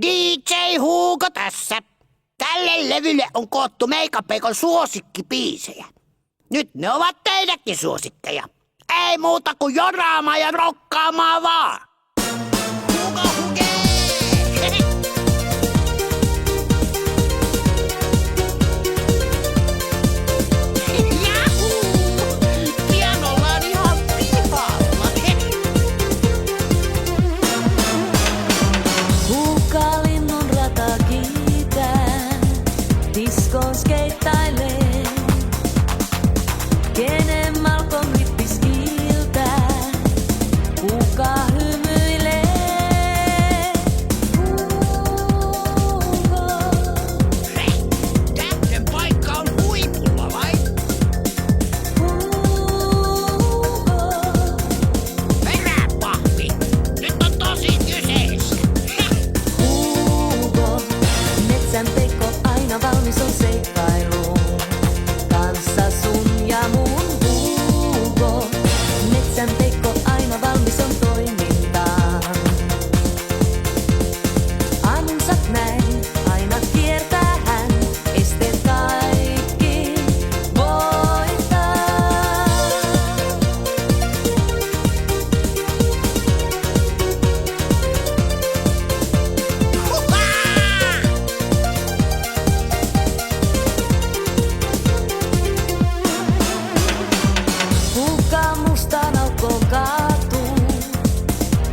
DJ Hugo tässä. Tälle levylle on koottu Meikapeikon suosikkibiisejä. Nyt ne ovat teidänkin suosikkeja. Ei muuta kuin joraamaan ja rokkaamaan vaan. Hugo Huge! Diskon skeittailee, kenen Malcolm hippis kiiltää, kuka hymyilee. Hugo. Tähden paikka on huipulla vai? Hugo. Perää pahvi, nyt on tosi kyseessä. Hugo, metsän Peikko aina valmis on seikkailuun. Kanssa sun ja mun Hugo, metsän Peikko aina valmis on toimintaan. Ansat näin, aina kiertää hän, esteet kaikki voittaa. Kuka mustaan aukkoon kaatuu,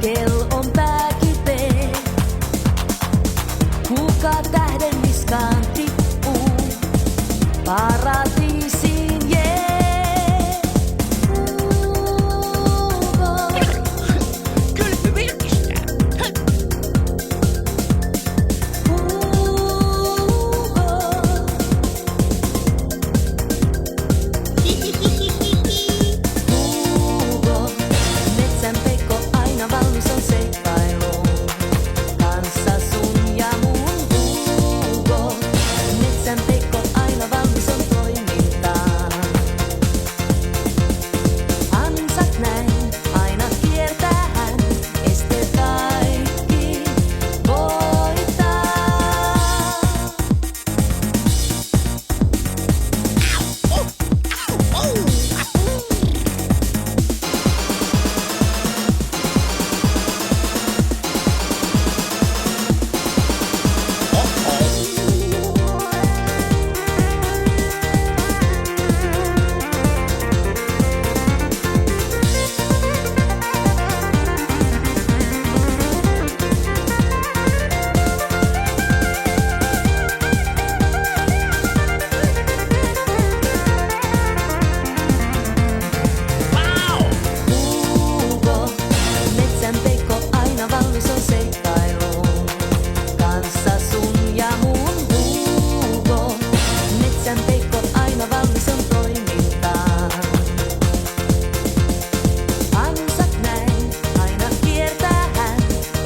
kel on pää kipeä. Kuka tähden niskaan tippuu, paratiisiin jee. Hugo. Kylpy virkistää. Hugo, metsän Peikko aina valmis on seikkailuun. Kanssa sun ja mun Hugo, metsän Peikko aina valmis on toimintaan. Ansat näin, aina kiertää hän, esteet kaikki voittaa. Hugo, metsän Peikko aina valmis on seikkailuun. Kanssa sun ja mun Hugo, metsän Peikko aina valmis on toimintaan. Ansat näin, aina kiertää hän,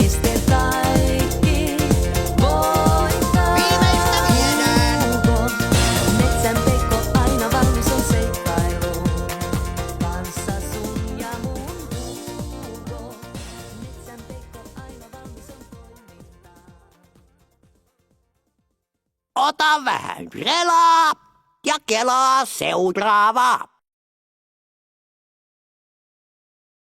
esteet kaikki voittaa. Viimeistä viedään. Hugo, metsän Peikko aina valmis on seikkailuun. Kanssa sun ja mun Hugo, metsän Peikko aina valmis on toimintaan. Ota vähän relaa ja kelaa seuraavaa.